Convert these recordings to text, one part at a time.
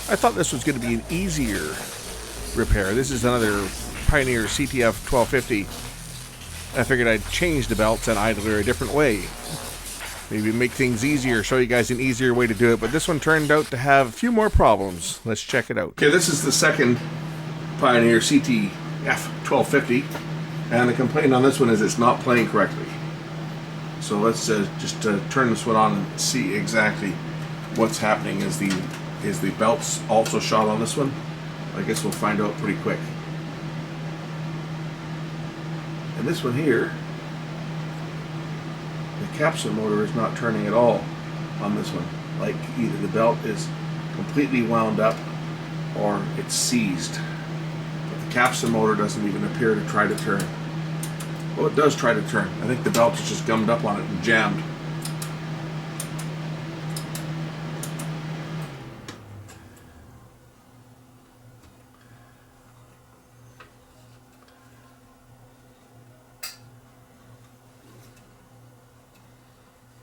I thought this was going to be an easier repair. This is another Pioneer CTF1250. I figured I'd change the belts and idler a different way. Maybe make things easier, show you guys an easier way to do it, but this one turned out to have a few more problems. Let's check it out. Okay, this is the second Pioneer CTF1250, and the complaint on this one is it's not playing correctly. So let's just turn this one on and see exactly what's happening. Is the belts also shot on this one? I guess we'll find out pretty quick. And this one here, the Capstan motor is not turning at all on this one. Like either the belt is completely wound up or it's seized. But the Capstan motor doesn't even appear to try to turn. Well, it does try to turn. I think the belt is just gummed up on it and jammed.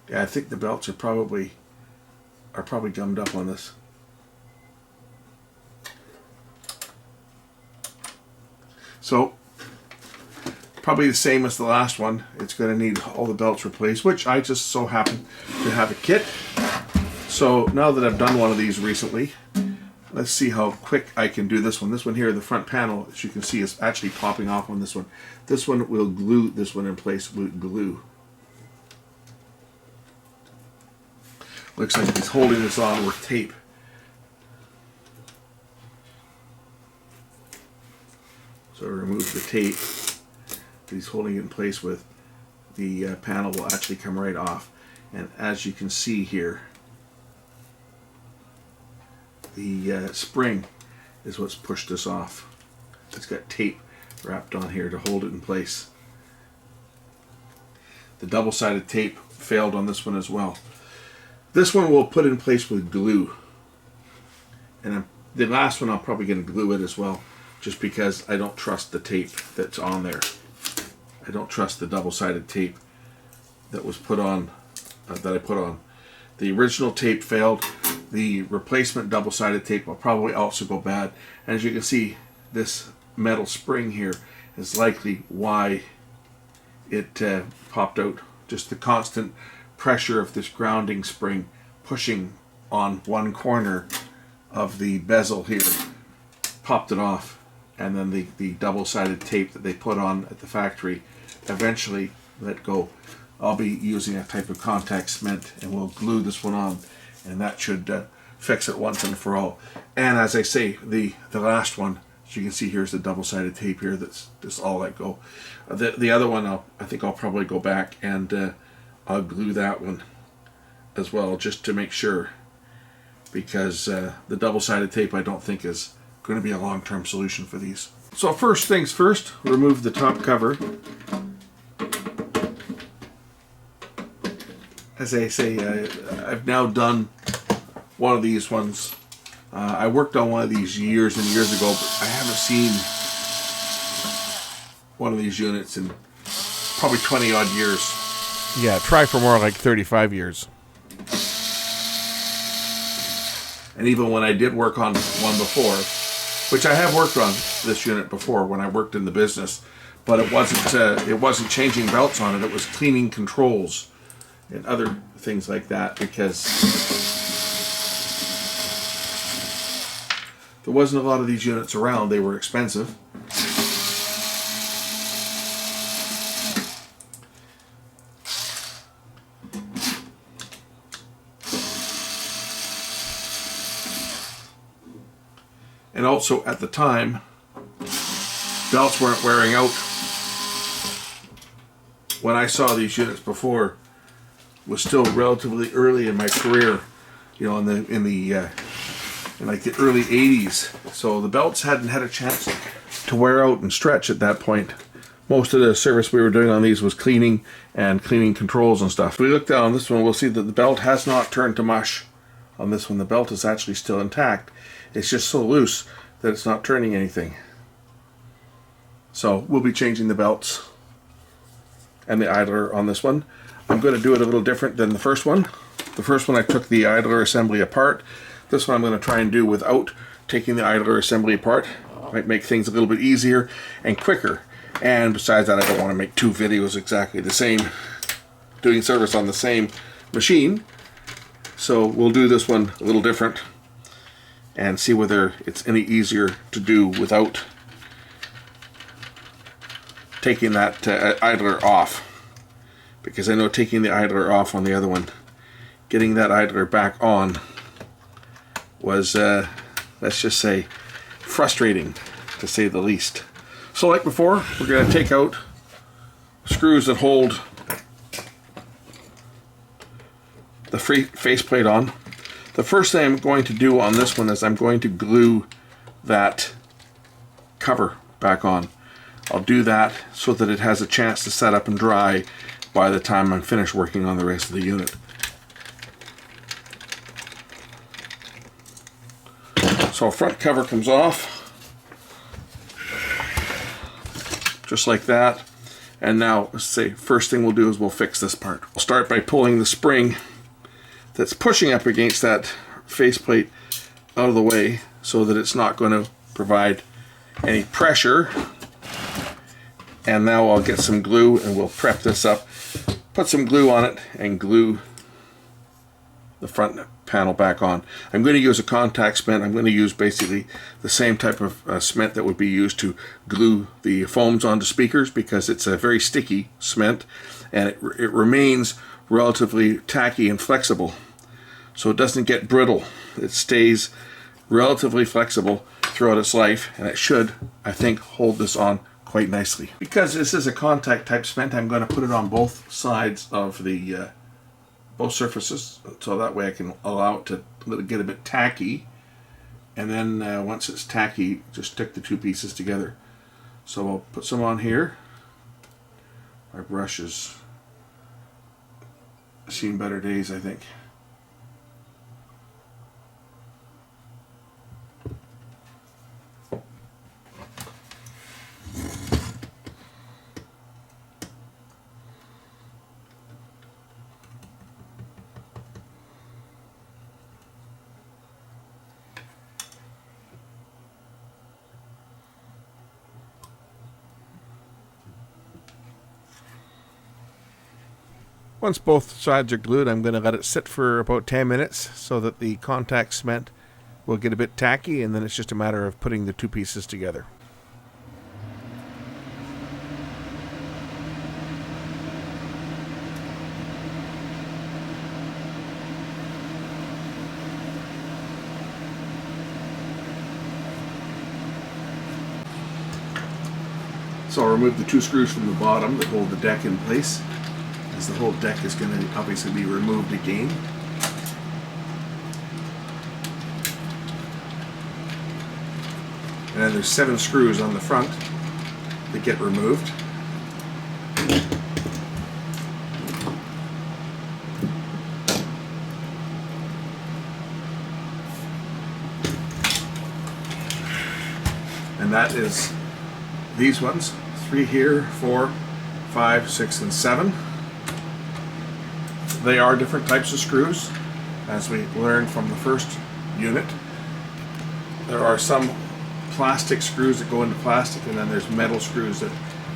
Yeah, I think the belts are probably gummed up on this. So probably the same as the last one. It's going to need all the belts replaced, which I just so happen to have a kit. So now that I've done one of these recently, let's see how quick I can do this one. This one here, the front panel, as you can see, is actually popping off on this one. This one will glue this one in place with glue. Looks like he's holding this on with tape. So remove the tape that he's holding it in place with. The panel will actually come right off. And as you can see here, the spring is what's pushed this off. It's got tape wrapped on here to hold it in place. The double-sided tape failed on this one as well. This one we'll put in place with glue, and the last one I'm probably going to glue it as well, just because I don't trust the tape that's on there. I don't trust the double-sided tape that was put on, that I put on. The original tape failed. The replacement double-sided tape will probably also go bad. And as you can see, this metal spring here is likely why it popped out. Just the constant pressure of this grounding spring pushing on one corner of the bezel here popped it off, and then the double-sided tape that they put on at the factory eventually let go. I'll be using a type of contact cement and we'll glue this one on, and that should fix it once and for all. And as I say, the last one, as you can see, here's the double-sided tape here that's just all let go. The other one I think I'll probably go back and I'll glue that one as well, just to make sure, because the double-sided tape I don't think is going to be a long-term solution for these. So first things first, remove the top cover. As I say, I've now done one of these ones. I worked on one of these years and years ago, but I haven't seen one of these units in probably 20 odd years. Yeah, try for more like 35 years. And even when I did work on one before, which I have worked on this unit before when I worked in the business, but it wasn't changing belts on it. It was cleaning controls and other things like that, because there wasn't a lot of these units around. They were expensive. And also at the time, belts weren't wearing out. When I saw these units before, was still relatively early in my career, you know, in like the early 80s. So the belts hadn't had a chance to wear out and stretch at that point. Most of the service we were doing on these was cleaning and cleaning controls and stuff. If we look down on this one, we'll see that the belt has not turned to mush. On this one, the belt is actually still intact. It's just so loose that it's not turning anything. So we'll be changing the belts and the idler on this one. I'm going to do it a little different than the first one. The first one I took the idler assembly apart. This one I'm going to try and do without taking the idler assembly apart. Might make things a little bit easier and quicker. And besides that, I don't want to make two videos exactly the same, doing service on the same machine. So we'll do this one a little different and see whether it's any easier to do without taking that idler off. Because I know taking the idler off on the other one, getting that idler back on was, let's just say, frustrating, to say the least. So like before, we're going to take out screws that hold the faceplate on. The first thing I'm going to do on this one is I'm going to glue that cover back on. I'll do that so that it has a chance to set up and dry by the time I'm finished working on the rest of the unit. So front cover comes off, just like that. And now, let's say, first thing we'll do is we'll fix this part. We'll start by pulling the spring that's pushing up against that faceplate out of the way so that it's not going to provide any pressure. And now I'll get some glue and we'll prep this up, put some glue on it and glue the front panel back on. I'm going to use a contact cement. I'm going to use basically the same type of cement that would be used to glue the foams onto speakers, because it's a very sticky cement and it remains relatively tacky and flexible, so it doesn't get brittle. It stays relatively flexible throughout its life, and it should, I think, hold this on quite nicely. Because this is a contact type cement, I'm going to put it on both sides of the both surfaces, so that way I can allow it to get a bit tacky, and then once it's tacky, just stick the two pieces together. So I'll put some on here. My brush has seen better days, I think. Once both sides are glued, I'm going to let it sit for about 10 minutes so that the contact cement will get a bit tacky, and then it's just a matter of putting the two pieces together. So I'll remove the two screws from the bottom that hold the deck in place, as the whole deck is going to obviously be removed again. And then there's 7 screws on the front that get removed. And that is these ones, 3 here, 4, 5, 6, and 7. They are different types of screws, as we learned from the first unit. There are some plastic screws that go into plastic, and then there's metal screws that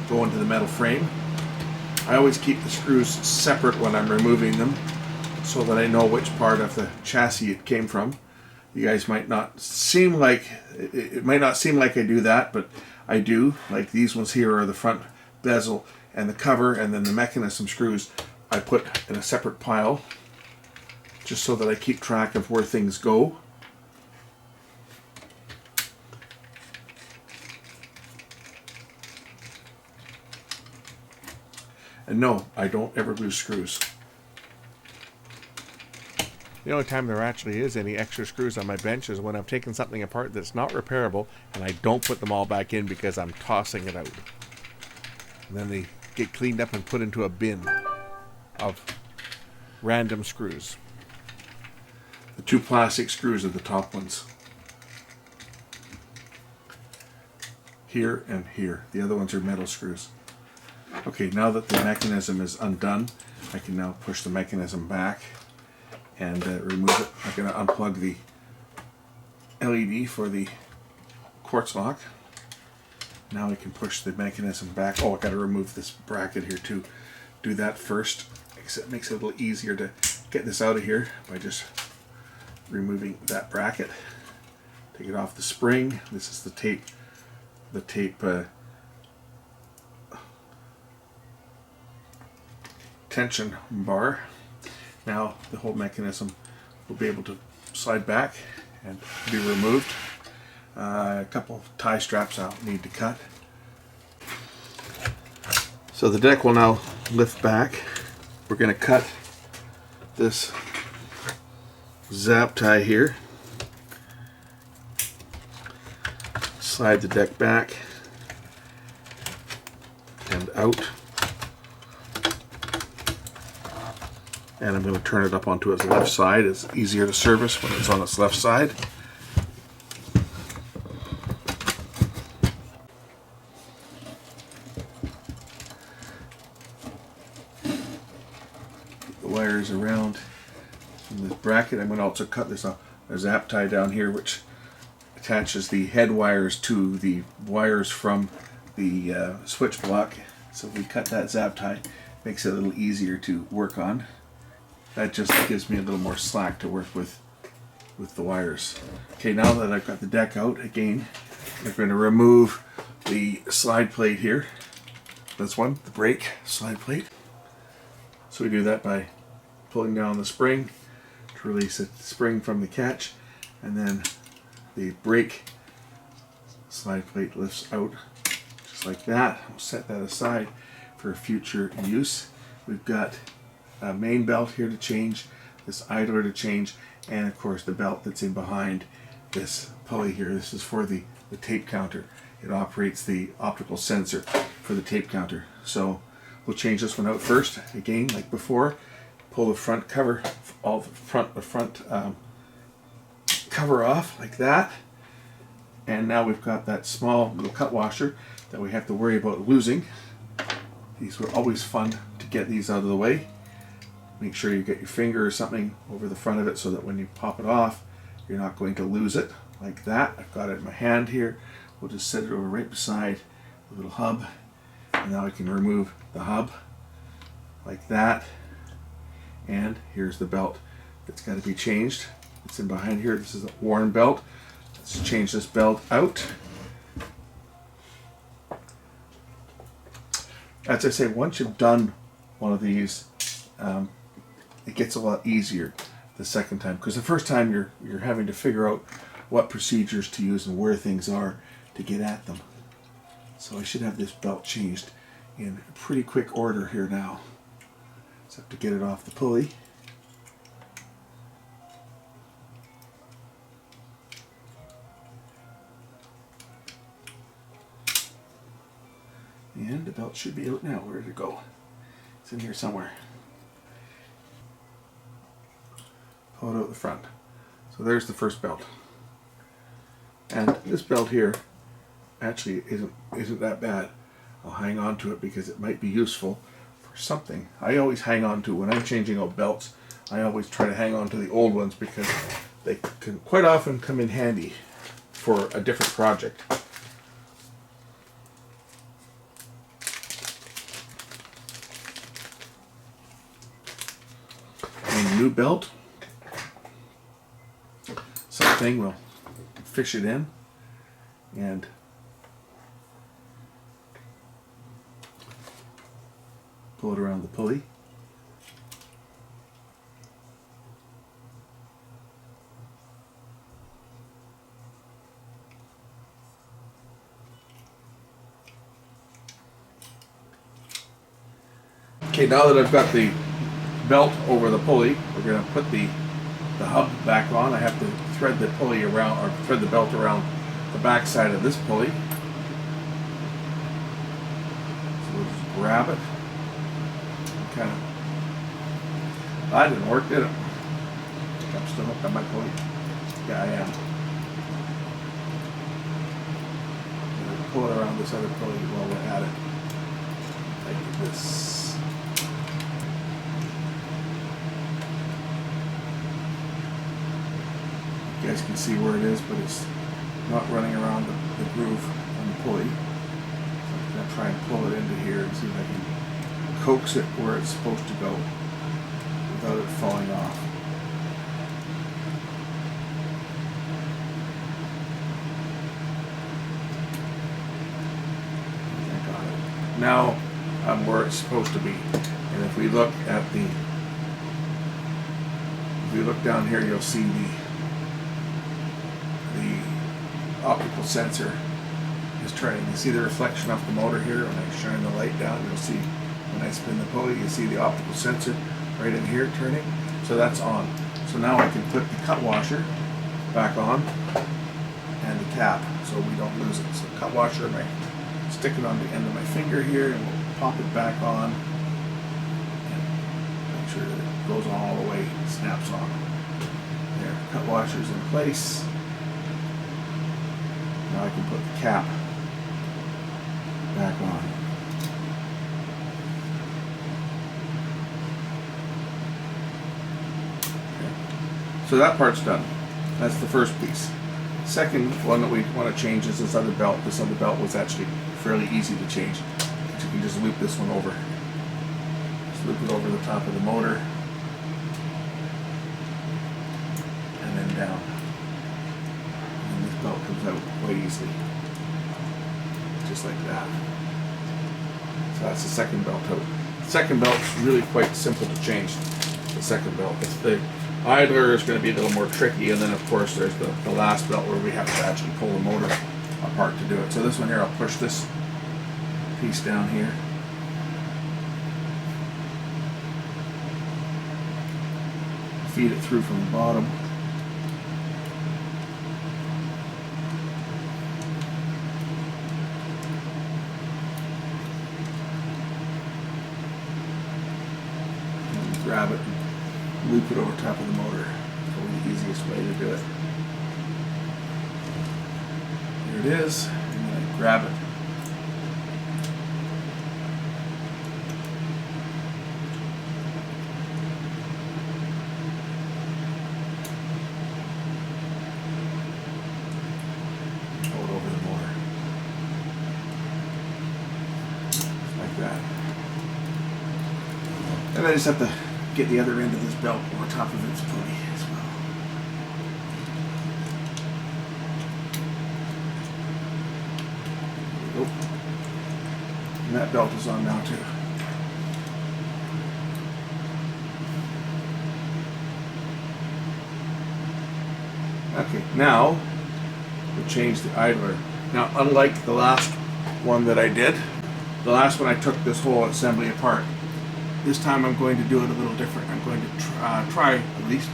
go into the metal frame. I always keep the screws separate when I'm removing them, so that I know which part of the chassis it came from. You guys might not seem like, it might not seem like I do that, but I do. Like these ones here are the front bezel and the cover, and then the mechanism screws I put in a separate pile, just so that I keep track of where things go. And no, I don't ever lose screws. The only time there actually is any extra screws on my bench is when I've taken something apart that's not repairable and I don't put them all back in because I'm tossing it out. And then they get cleaned up and put into a bin of random screws. The 2 plastic screws are the top ones. Here and here. The other ones are metal screws. Okay, now that the mechanism is undone, I can now push the mechanism back and remove it. I'm going to unplug the LED for the quartz lock. Now we can push the mechanism back. Oh, I got to remove this bracket here too. Do that first, because it makes it a little easier to get this out of here by just removing that bracket. Take it off the spring. This is the tape tension bar. Now the whole mechanism will be able to slide back and be removed. A couple of tie straps I'll need to cut. So the deck will now lift back. We're going to cut this zap tie here. Slide the deck back and out. And I'm going to turn it up onto its left side. It's easier to service when it's on its left side. The wires around in this bracket. I'm going to also cut this off. A zap tie down here which attaches the head wires to the wires from the switch block. So if we cut that zap tie, makes it a little easier to work on. That just gives me a little more slack to work with the wires. Okay, now that I've got the deck out, again, we're going to remove the slide plate here. This one, the brake slide plate. So we do that by pulling down the spring to release the spring from the catch, and then the brake slide plate lifts out just like that. We'll set that aside for future use. We've got a main belt here to change, this idler to change, and of course the belt that's in behind this pulley here. This is for the tape counter. It operates the optical sensor for the tape counter. So we'll change this one out first. Again, like before, pull the front cover, all the front cover off like that. And now we've got that small little cut washer that we have to worry about losing. These were always fun to get these out of the way. Make sure you get your finger or something over the front of it so that when you pop it off, you're not going to lose it like that. I've got it in my hand here. We'll just set it over right beside the little hub. And now I can remove the hub like that. And here's the belt that's got to be changed. It's in behind here. This is a worn belt. Let's change this belt out. As I say, once you've done one of these, it gets a lot easier the second time, because the first time you're having to figure out what procedures to use and where things are to get at them. So I should have this belt changed in pretty quick order here now. Just have to get it off the pulley. And the belt should be out now. Where did it go? It's in here somewhere. Pull it out the front. So there's the first belt. And this belt here actually isn't that bad. I'll hang on to it because it might be useful for something. I always hang on to, when I'm changing out belts, I always try to hang on to the old ones because they can quite often come in handy for a different project. And new belt. Something will fish it in and pull it around the pulley. Okay, now that I've got the belt over the pulley, we're going to put the hub back on. I have to thread the pulley around, or thread the belt around the back side of this pulley. So we'll just grab it. Kind of. That didn't work, did it? I'm still hooked on my pulley. Yeah, I am. Pull it around this other pulley while we're at it. Like this. you guys can see where it is, but it's not running around the groove on the pulley. So I'm going to try and pull it into here and see if I can coax it where it's supposed to go without it falling off. I got it. Now I'm where it's supposed to be. And if we look at if we look down here, you'll see the optical sensor is turning. You see the reflection off the motor here. When I shine the light down, you'll see when I spin the pulley, you see the optical sensor right in here turning. So that's on. So now I can put the cut washer back on and the cap so we don't lose it. So cut washer, I stick it on the end of my finger here and we'll pop it back on and make sure that it goes all the way, snaps on. There, cut washer's in place. Now I can put the cap back on. Okay. So that part's done. That's the first piece. Second one that we want to change is this other belt. This other belt was actually fairly easy to change. You can just loop this one over. Just loop it over the top of the motor and then down. And this belt comes out quite easily. Just like that. So that's the second belt out. The second belt's really quite simple to change. The second belt. The idler is going to be a little more tricky, and then of course there's the last belt where we have to actually pull the motor apart to do it. So this one here, I'll push this piece down here. Feed it through from the bottom. And grab it and loop it over top of the motor. Probably the easiest way to do it. Here it is. And then I grab it. And I just have to get the other end of this belt on top of its pulley as well. There we go. And that belt is on now too. Okay, now we'll change the idler. Now, unlike the last one that I did, the last one I took this whole assembly apart. This time I'm going to do it a little different. I'm going to try at least,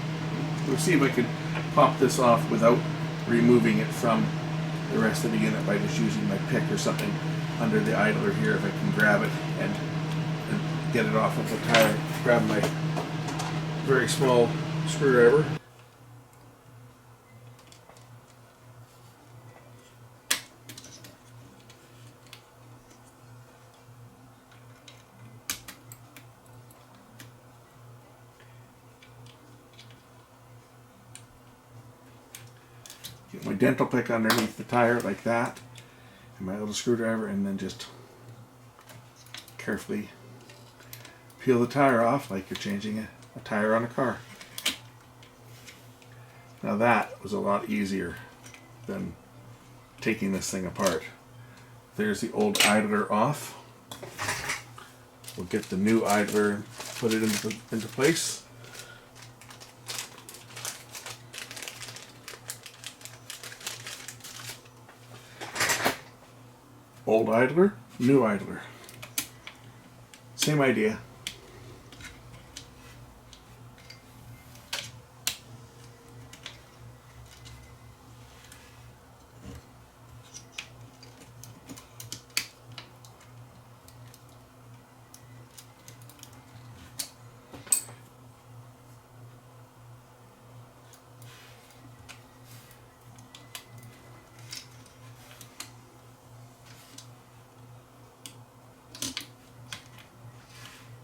we'll see if I can pop this off without removing it from the rest of the unit by just using my pick or something under the idler here. If I can grab it and get it off of the tire, grab my very small screwdriver. Get my dental pick underneath the tire like that, and my little screwdriver, and then just carefully peel the tire off like you're changing a tire on a car. Now that was a lot easier than taking this thing apart. There's the old idler off. We'll get the new idler, put it into place. Old idler, new idler. Same idea.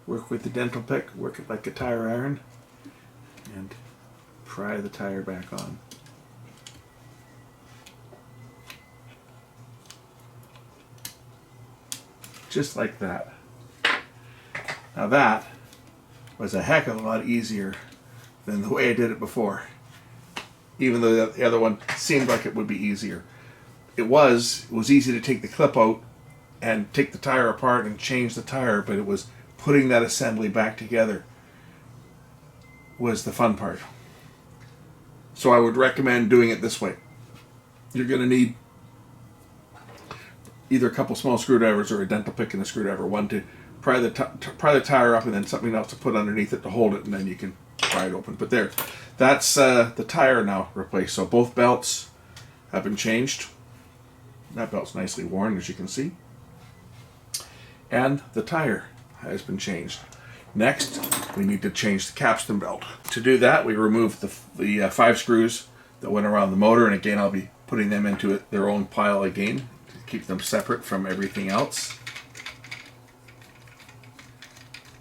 Work with the dental pick, work it like a tire iron, and pry the tire back on. just like that. Now that was a heck of a lot easier than the way I did it before. Even though the other one seemed like it would be easier. It was easy to take the clip out and take the tire apart and change the tire, but it was putting that assembly back together was the fun part. So I would recommend doing it this way. You're going to need either a couple small screwdrivers or a dental pick and a screwdriver. One to pry the tire up, and then something else to put underneath it to hold it, and then you can pry it open. But there, that's the tire now replaced. So both belts have been changed. That belt's nicely worn, as you can see. And the tire has been changed. Next, we need to change the capstan belt. To do that, we removed the 5 screws that went around the motor, and again, I'll be putting them into their own pile again to keep them separate from everything else.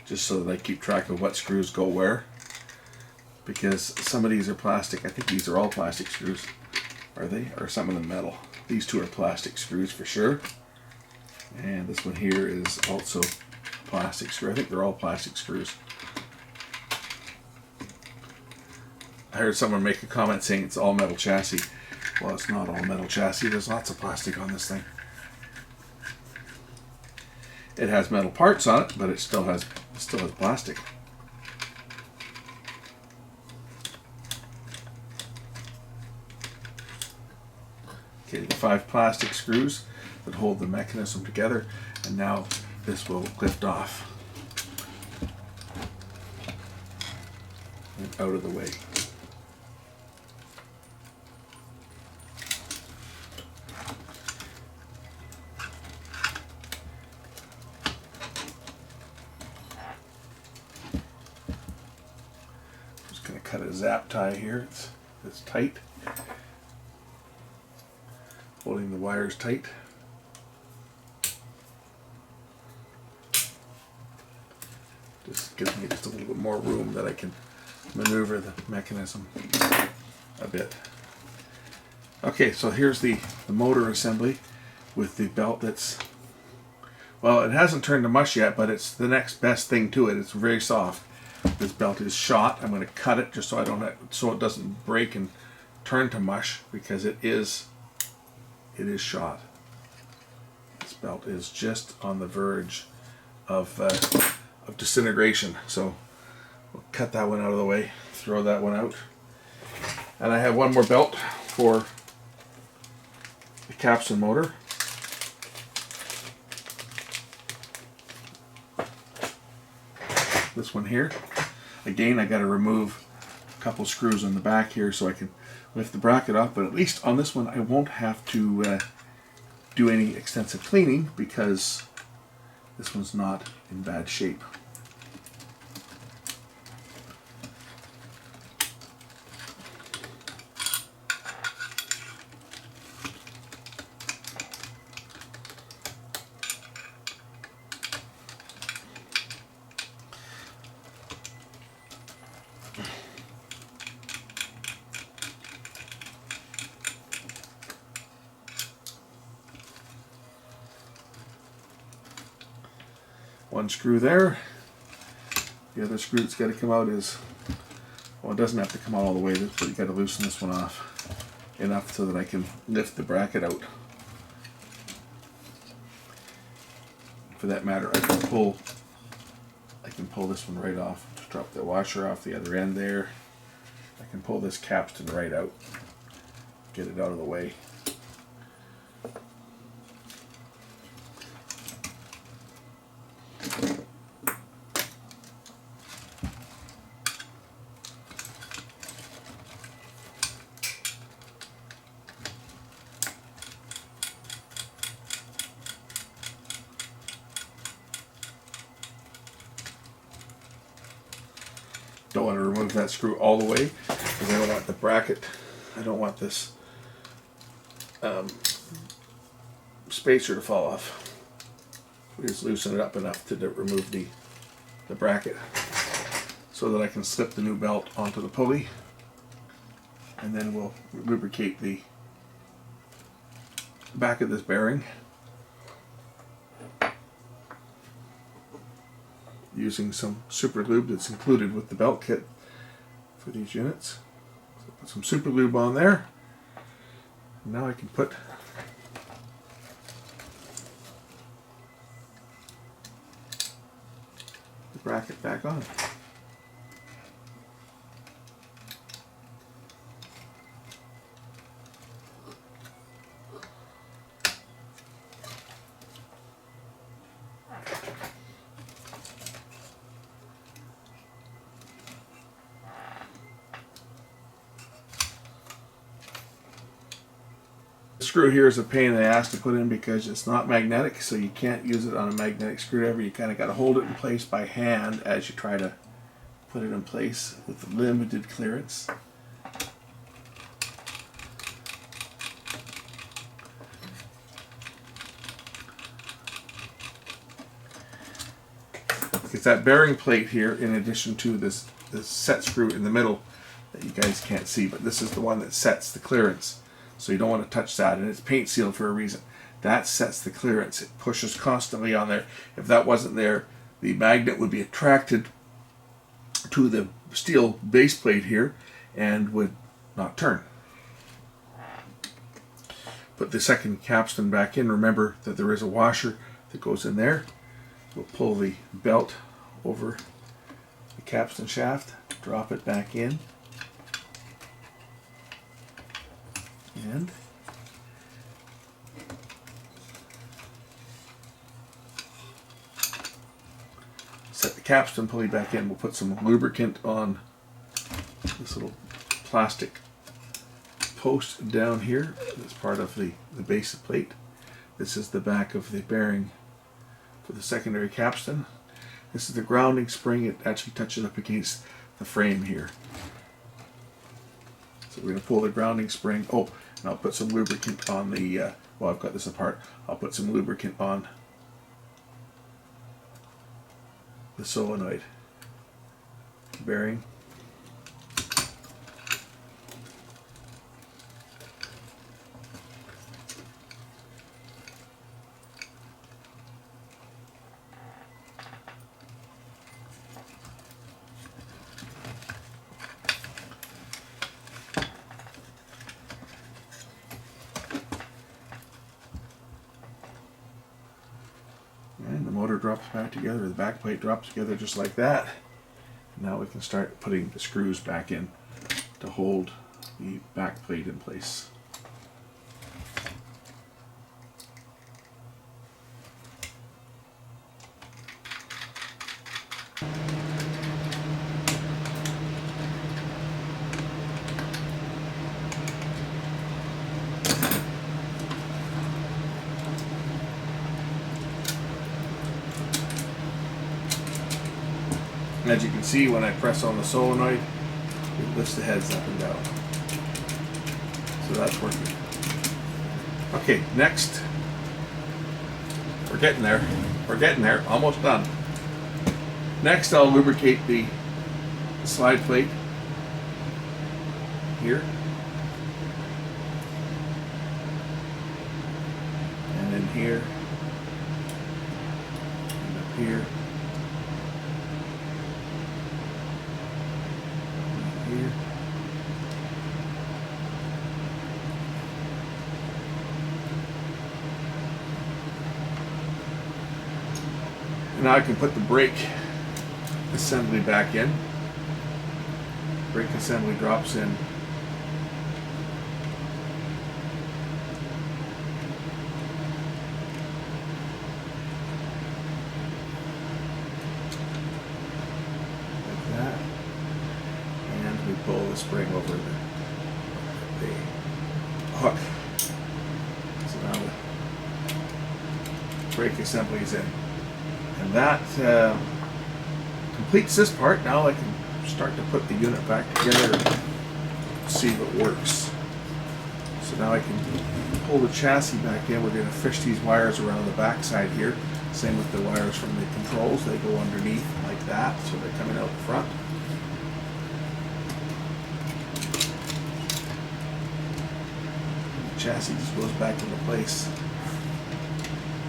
Just so that I keep track of what screws go where. Because some of these are plastic. I think these are all plastic screws. Are they? Or some of them metal. These 2 are plastic screws for sure. And this one here is also plastic screw. I think they're all plastic screws. I heard someone make a comment saying it's all metal chassis. Well, it's not all metal chassis. There's lots of plastic on this thing. It has metal parts on it, but it still has plastic. Okay, the 5 plastic screws that hold the mechanism together, and now this will lift off and out of the way. Just going to cut a zap tie here. It's tight. Holding the wires tight. Just gives me just a little bit more room that I can maneuver the mechanism a bit. Okay, so here's the motor assembly with the belt that's, well, it hasn't turned to mush yet, but it's the next best thing to it. It's very soft. This belt is shot. I'm going to cut it just so it doesn't break and turn to mush, because it is shot. This belt is just on the verge of disintegration. So we'll cut that one out of the way, throw that one out. And I have one more belt for the Capstan motor. This one here. Again, I got to remove a couple screws on the back here so I can lift the bracket up, but at least on this one I won't have to do any extensive cleaning, because this one's not in bad shape. One screw there. The other screw that's got to come out is, well, it doesn't have to come out all the way, but you got to loosen this one off enough so that I can lift the bracket out. For that matter, I can pull this one right off. Just drop the washer off the other end there. I can pull this capstan right out, get it out of the way. Don't want to remove that screw all the way, because I don't want the bracket, I don't want this spacer to fall off. We just loosen it up enough to remove the bracket, so that I can slip the new belt onto the pulley, and then we'll lubricate the back of this bearing. using some super lube that's included with the belt kit for these units. So put some super lube on there. Now I can put the bracket back on. The screw here is a pain in the ass to put in because it's not magnetic, so you can't use it on a magnetic screwdriver. You kind of got to hold it in place by hand as you try to put it in place with limited clearance. It's that bearing plate here, in addition to this set screw in the middle that you guys can't see, but this is the one that sets the clearance. So you don't want to touch that, and it's paint sealed for a reason. That sets the clearance. It pushes constantly on there. If that wasn't there, the magnet would be attracted to the steel base plate here and would not turn. Put the second capstan back in. Remember that there is a washer that goes in there. We'll pull the belt over the capstan shaft, drop it back in, and set the capstan pulley back in. We'll put some lubricant on this little plastic post down here. That's part of the base plate. This is the back of the bearing for the secondary capstan. This is the grounding spring. It actually touches up against the frame here. So we're going to pull the grounding spring. Oh, and I'll put some lubricant on the, well, I've got this apart. I'll put some lubricant on the solenoid bearing. And the motor drops back together, the back plate drops together just like that. Now we can start putting the screws back in to hold the back plate in place. And as you can see, when I press on the solenoid, it lifts the heads up and down. So that's working. Okay, next, we're getting there. We're getting there, almost done. Next, I'll lubricate the slide plate here. And then here. And up here. Here. And now I can put the brake assembly back in. Brake assembly drops in. Like that. And we pull the spring over the hook. So now the brake assembly is in. And that completes this part. Now I can start to put the unit back together and see if it works. So now I can pull the chassis back in. We're going to fish these wires around the back side here. Same with the wires from the controls. They go underneath like that, so they're coming out the front. The chassis just goes back into place.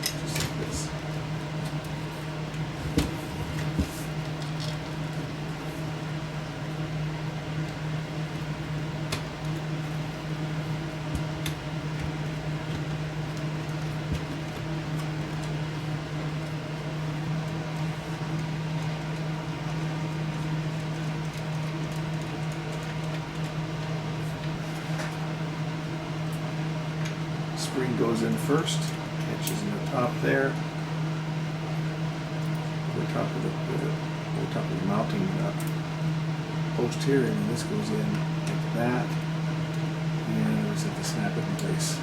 Just like this. screen goes in first, catches in the top there, over top of the mounting post here, and then this goes in like that, and we just have to snap it in place.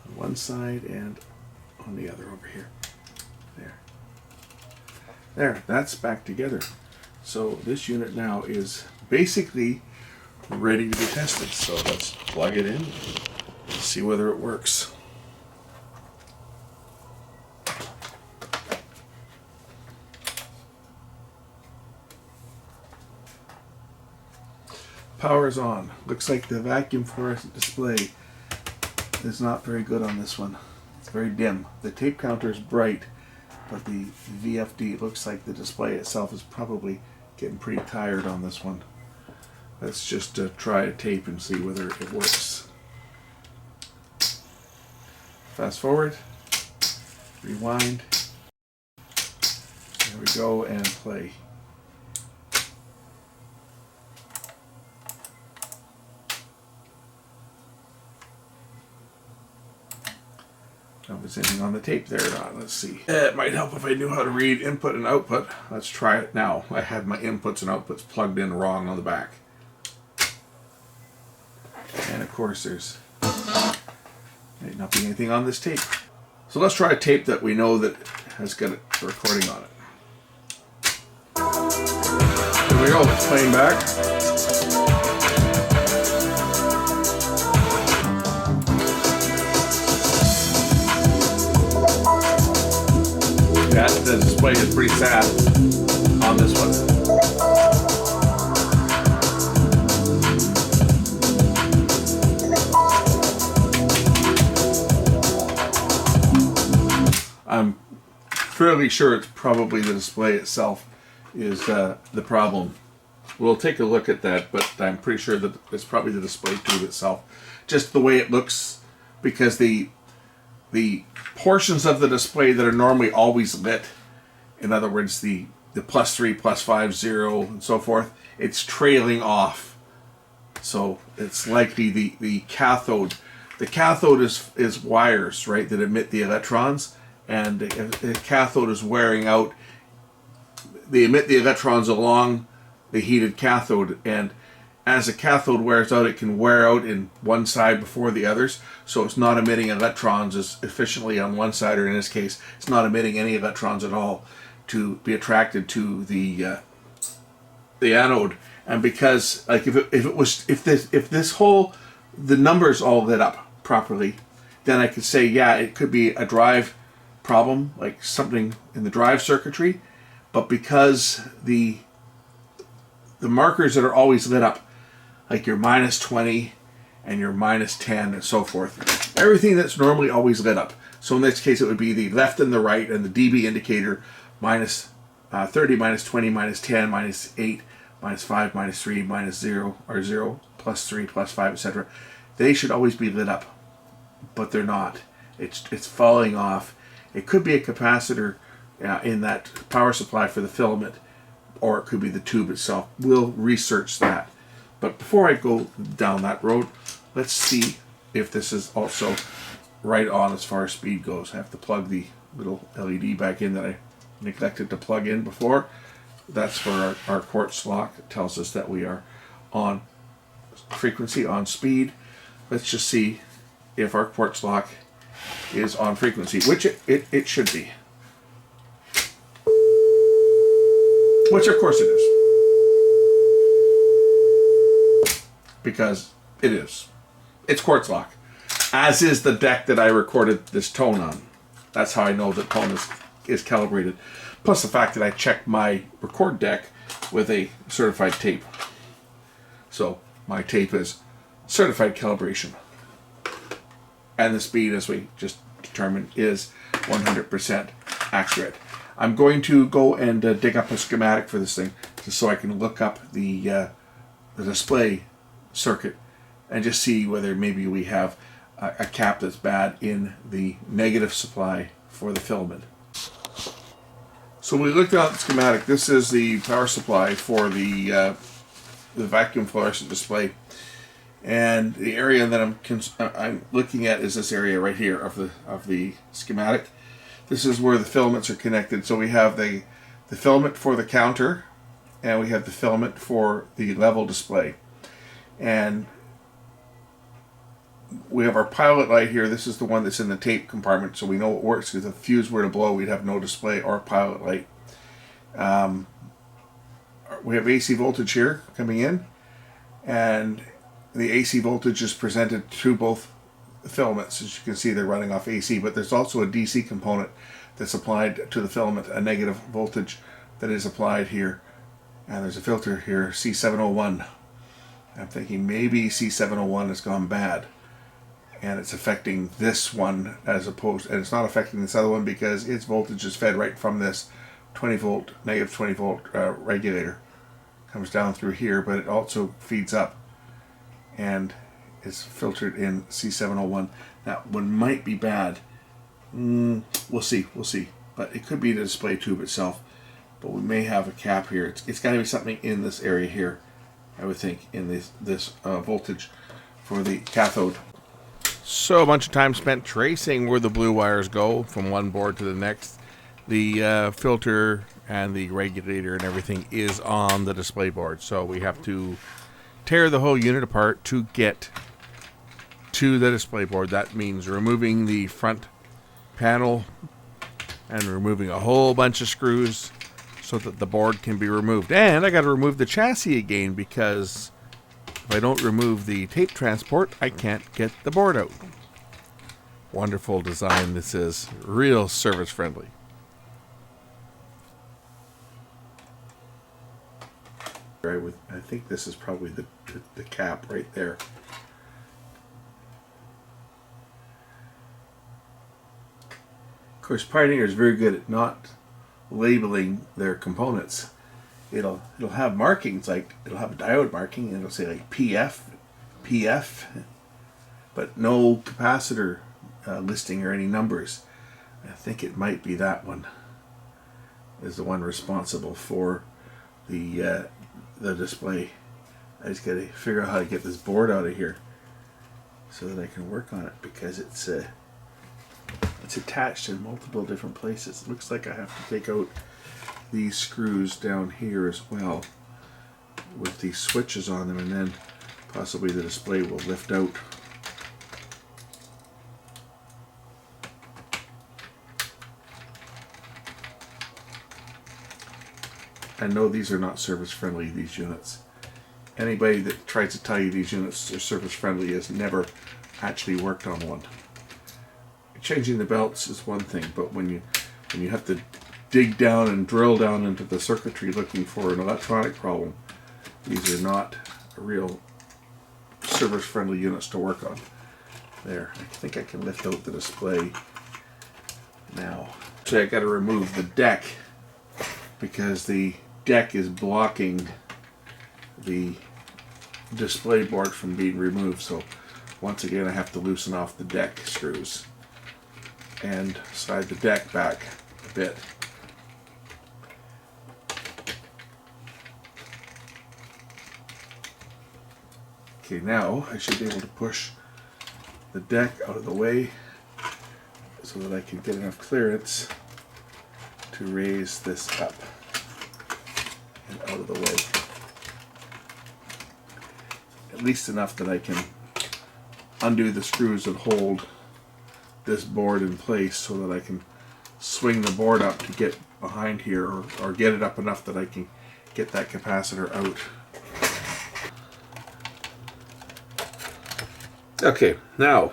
On one side and on the other over here. There, that's back together. So this unit now is basically ready to be tested. So let's plug it in, see whether it works. Power is on. Looks like the vacuum fluorescent display is not very good on this one. It's very dim. The tape counter is bright, but the VFD, looks like the display itself is probably getting pretty tired on this one. Let's just try a tape and see whether it works. Fast forward, rewind, there we go, and play. If there's anything on the tape there or not. Let's see. It might help if I knew how to read input and output. Let's try it now. I had my inputs and outputs plugged in wrong on the back. And of course there's might not be anything on this tape. So let's try a tape that we know that has got a recording on it. Here we go, it's playing back. Yeah, the display is pretty sad on this one. I'm fairly sure it's probably the display itself is the problem. We'll take a look at that, but I'm pretty sure that it's probably the display tube itself. Just the way it looks, because the portions of the display that are normally always lit, in other words, the +3, +5, 0, and so forth, it's trailing off. So it's likely the cathode. The cathode is wires, right, that emit the electrons, and the cathode is wearing out. They emit the electrons along the heated cathode, and as the cathode wears out, it can wear out in one side before the others, so it's not emitting electrons as efficiently on one side, or in this case, it's not emitting any electrons at all to be attracted to the anode. And because, like, if the numbers all lit up properly, then I could say, yeah, it could be a drive problem, like something in the drive circuitry. But because the markers that are always lit up, like your -20 and your -10 and so forth, everything that's normally always lit up. So in this case, it would be the left and the right, and the dB indicator -30, -20, -10, -8, -5, -3, -0, or 0, +3, +5, etc. They should always be lit up, but they're not. It's falling off. It could be a capacitor in that power supply for the filament, or it could be the tube itself. We'll research that. But before I go down that road, let's see if this is also right on as far as speed goes. I have to plug the little LED back in that I neglected to plug in before. That's for our quartz lock. It tells us that we are on frequency, on speed. Let's just see if our quartz lock is on frequency, which it should be. Which of course it is. Because it is. It's quartz lock. As is the deck that I recorded this tone on. That's how I know the tone is calibrated. Plus the fact that I checked my record deck with a certified tape. So my tape is certified calibration. And the speed, as we just determined, is 100% accurate. I'm going to go and dig up a schematic for this thing, just so I can look up the display circuit and just see whether maybe we have a cap that's bad in the negative supply for the filament. So we looked at the schematic. This is the power supply for the the vacuum fluorescent display. And the area that I'm looking at is this area right here of the schematic. This is where the filaments are connected. So we have the filament for the counter, and we have the filament for the level display. And we have our pilot light here. This is the one that's in the tape compartment, so we know it works, because if the fuse were to blow, we'd have no display or pilot light. We have AC voltage here coming in, and the AC voltage is presented to both filaments. As you can see, they're running off AC, but there's also a DC component that's applied to the filament, a negative voltage that is applied here. And there's a filter here, C701. I'm thinking maybe C701 has gone bad, and it's affecting this one as opposed, and it's not affecting this other one because its voltage is fed right from this 20 volt, negative 20 volt regulator. Comes down through here, but it also feeds up and is filtered in C701. That one might be bad. We'll see. But it could be the display tube itself. But we may have a cap here. It's got to be something in this area here, I would think, in this voltage for the cathode. So a bunch of time spent tracing where the blue wires go from one board to the next. The filter and the regulator and everything is on the display board, so we have to tear the whole unit apart to get to the display board. That means removing the front panel and removing a whole bunch of screws so that the board can be removed. And I got to remove the chassis again, because if I don't remove the tape transport, I can't get the board out. Wonderful design this is. Real service friendly. I think this is probably the cap right there. Of course, Pioneer is very good at not labeling their components. It'll have markings, like it'll have a diode marking, and it'll say like PF, but no capacitor listing or any numbers. I think it might be that one is the one responsible for the display. I just got to figure out how to get this board out of here so that I can work on it, because it's attached in multiple different places. It looks like I have to take out these screws down here as well with these switches on them, and then possibly the display will lift out. I know these are not service friendly, these units. Anybody that tries to tell you these units are service friendly has never actually worked on one. Changing the belts is one thing, but when you have to dig down and drill down into the circuitry looking for an electronic problem, these are not real service friendly units to work on. There, I think I can lift out the display now. So I got to remove the deck, because the deck is blocking the display board from being removed. So once again, I have to loosen off the deck screws and slide the deck back a bit. Okay, now I should be able to push the deck out of the way so that I can get enough clearance to raise this up and out of the way. At least enough that I can undo the screws that hold this board in place so that I can swing the board up to get behind here, or get it up enough that I can get that capacitor out. Okay, now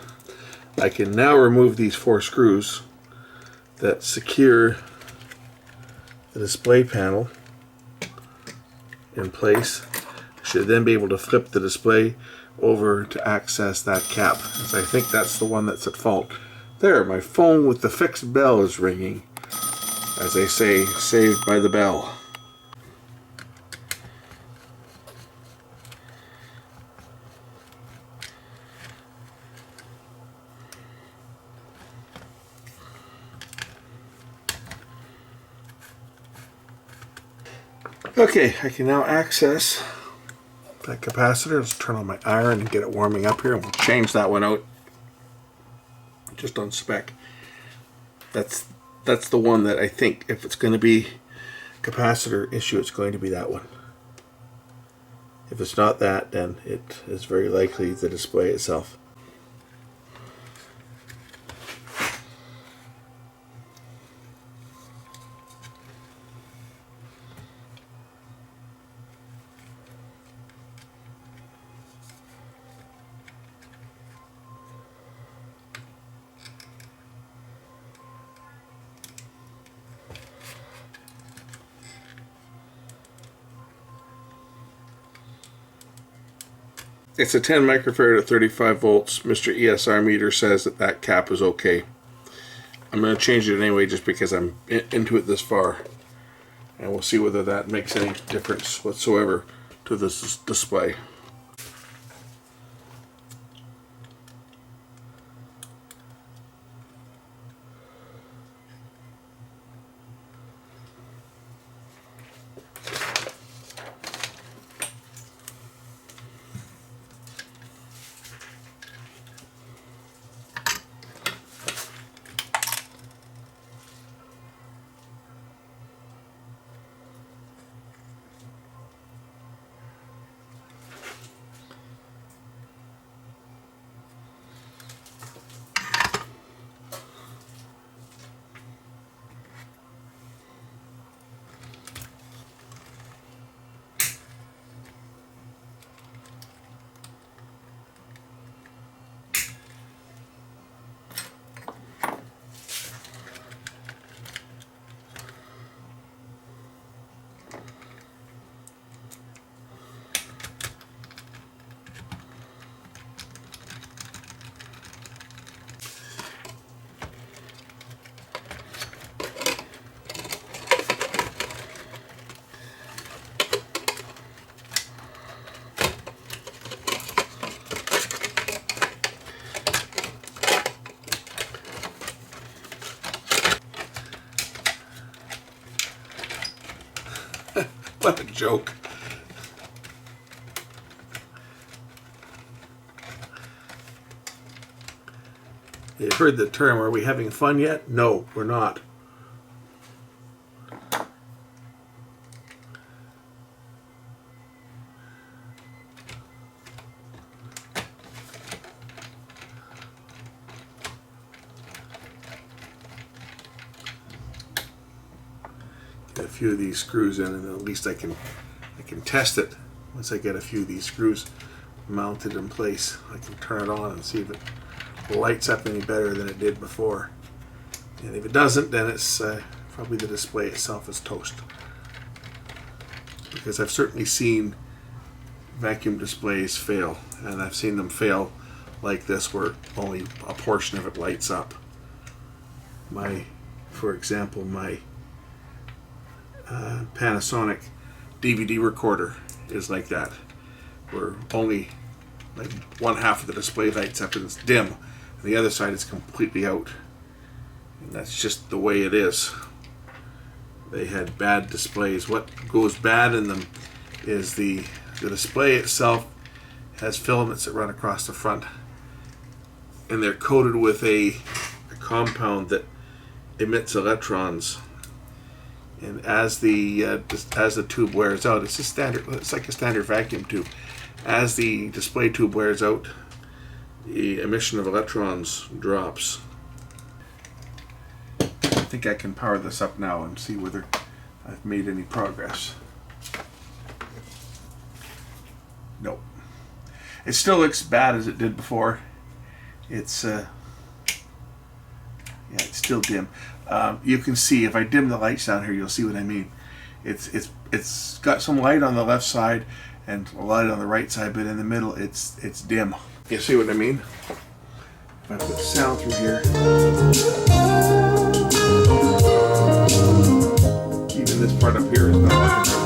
I can remove these 4 screws that secure the display panel in place. I should then be able to flip the display over to access that cap, as I think that's the one that's at fault. There, my phone with the fixed bell is ringing. As they say, saved by the bell. Okay, I can now access that capacitor. Let's turn on my iron and get it warming up here, and we'll change that one out just on spec. That's the one that I think, if it's going to be capacitor issue, it's going to be that one. If it's not that, then it is very likely the display itself. It's a 10 microfarad at 35 volts. Mr. ESR meter says that that cap is okay. I'm going to change it anyway just because I'm into it this far. And we'll see whether that makes any difference whatsoever to this display. What a joke. You heard the term, are we having fun yet? No, we're not. Get a few of these screws in, and at least I can test it. Once I get a few of these screws mounted in place, I can turn it on and see if it lights up any better than it did before. And if it doesn't, then it's probably the display itself is toast. Because I've certainly seen vacuum displays fail, and I've seen them fail like this where only a portion of it lights up. For example, my Panasonic DVD recorder is like that, where only like one half of the display lights up and it's dim, and the other side is completely out. And that's just the way it is. They had bad displays. What goes bad in them is the display itself has filaments that run across the front, and they're coated with a compound that emits electrons. And as the tube wears out, it's like a standard vacuum tube. As the display tube wears out, the emission of electrons drops. I think I can power this up now and see whether I've made any progress. Nope. It still looks bad as it did before. It's still dim. You can see if I dim the lights down here, you'll see what I mean. It's got some light on the left side and a light on the right side, but in the middle it's dim. You see what I mean? If I put sound through here, even this part up here is not working.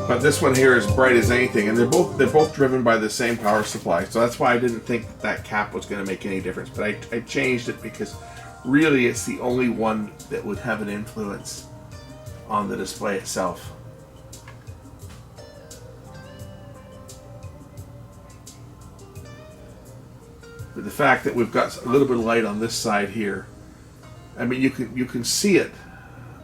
But But this one here is bright as anything, and they're both driven by the same power supply. So that's why I didn't think that cap was going to make any difference. But I changed it because really it's the only one that would have an influence on the display itself. But the fact that we've got a little bit of light on this side here, I mean, you can see it.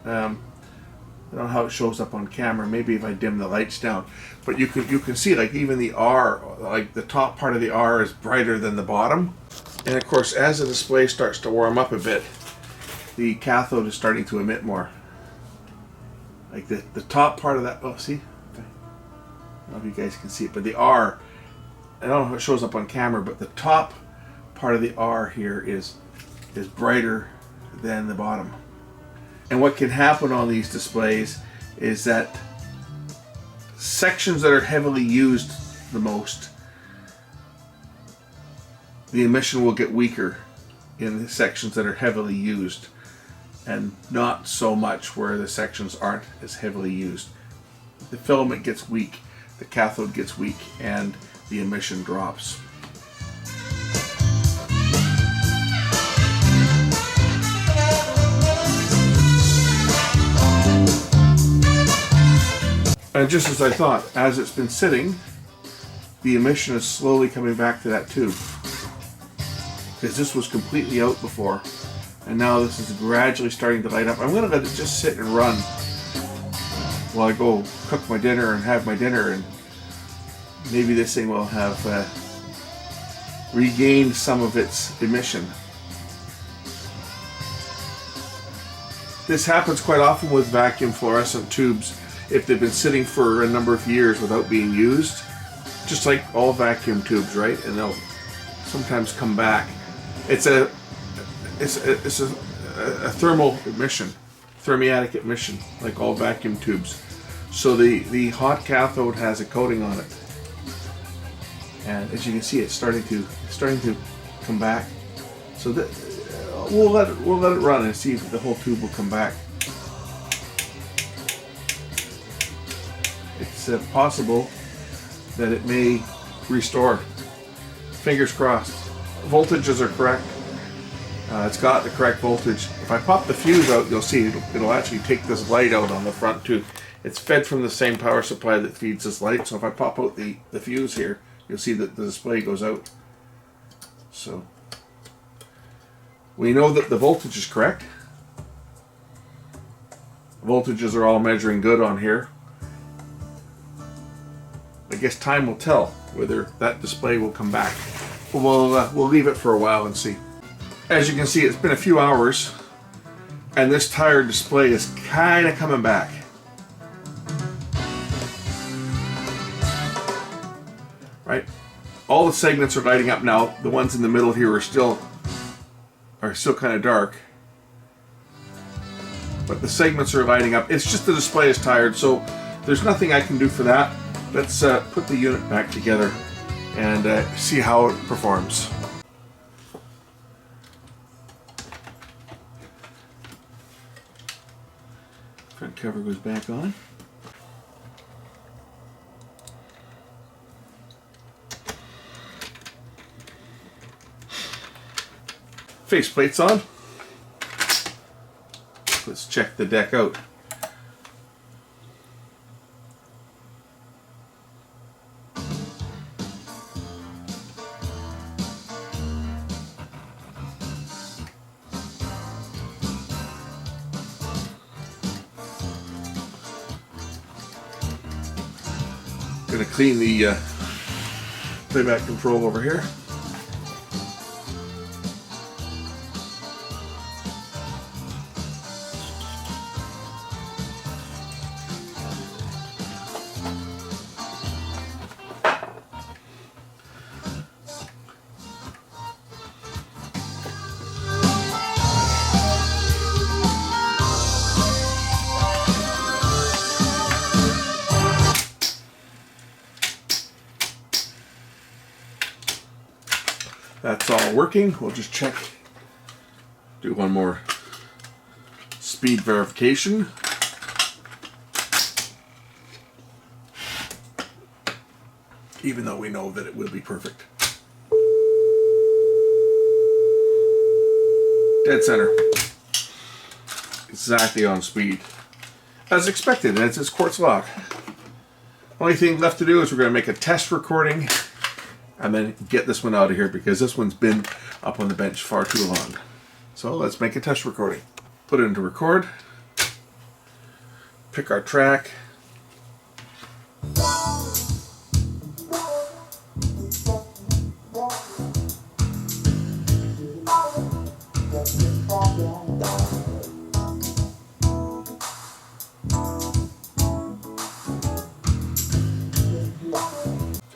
I don't know how it shows up on camera. Maybe if I dim the lights down, but you can see, like, even the R, like the top part of the R is brighter than the bottom. And of course, as the display starts to warm up a bit, the cathode is starting to emit more. Like the top part of that. Oh, see? I don't know if you guys can see it, but the R, I don't know if it shows up on camera, but the top part of the R here is brighter than the bottom. And what can happen on these displays is that sections that are heavily used the most, the emission will get weaker in the sections that are heavily used, and not so much where the sections aren't as heavily used. The filament gets weak, the cathode gets weak, and the emission drops. And just as I thought, as it's been sitting, the emission is slowly coming back to that tube. Because this was completely out before, and now this is gradually starting to light up. I'm going to let it just sit and run while I go cook my dinner and have my dinner, and maybe this thing will have regained some of its emission. This happens quite often with vacuum fluorescent tubes if they've been sitting for a number of years without being used, just like all vacuum tubes, right? And they'll sometimes come back. It's a thermal emission, thermionic emission, like all vacuum tubes. So the hot cathode has a coating on it, and as you can see, it's starting to come back. So we'll let it run and see if the whole tube will come back. It's possible that it may restore. Fingers crossed. Voltages are correct. It's got the correct voltage. If I pop the fuse out, you'll see it'll actually take this light out on the front too. It's fed from the same power supply that feeds this light. So if I pop out the fuse here, you'll see that the display goes out. So we know that the voltage is correct. Voltages are all measuring good on here. I guess time will tell whether that display will come back. We'll leave it for a while and see. As you can see, it's been a few hours, and this tired display is kind of coming back. Right? All the segments are lighting up now. The ones in the middle here are still kind of dark, but the segments are lighting up. It's just the display is tired, so there's nothing I can do for that. Let's put the unit back together and see how it performs. Front cover goes back on. Faceplate's on. Let's check the deck out. Gonna clean the playback control over here. That's all working. We'll just check, do one more speed verification. even though we know that it will be perfect. Dead center. Exactly on speed. As expected, and it's quartz lock. Only thing left to do is we're going to make a test recording and then get this one out of here because this one's been up on the bench far too long. So let's make a test recording. Put it into record. Pick our track.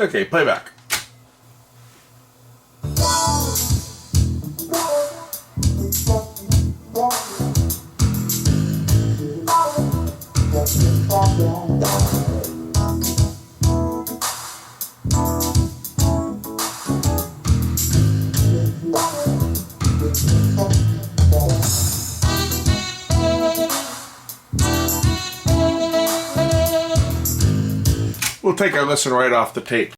Okay, playback. We'll take our listen right off the tape.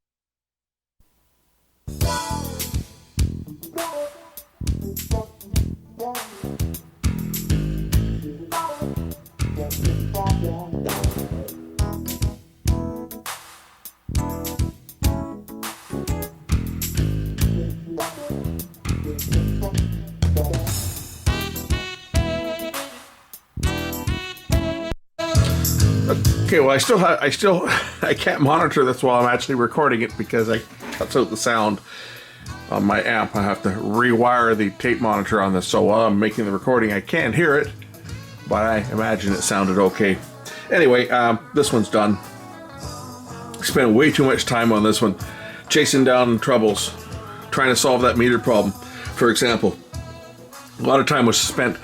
Okay, well, I can't monitor this while I'm actually recording it because I cuts out the sound on my amp. I have to rewire the tape monitor on this, so while I'm making the recording, I can't hear it, but I imagine it sounded okay. Anyway, this one's done. Spent way too much time on this one, chasing down troubles, trying to solve that meter problem. For example, a lot of time was spent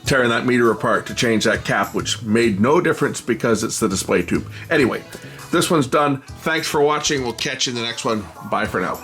tearing that meter apart to change that cap, which made no difference because it's the display tube. Anyway, this one's done. Thanks for watching. We'll catch you in the next one. Bye for now.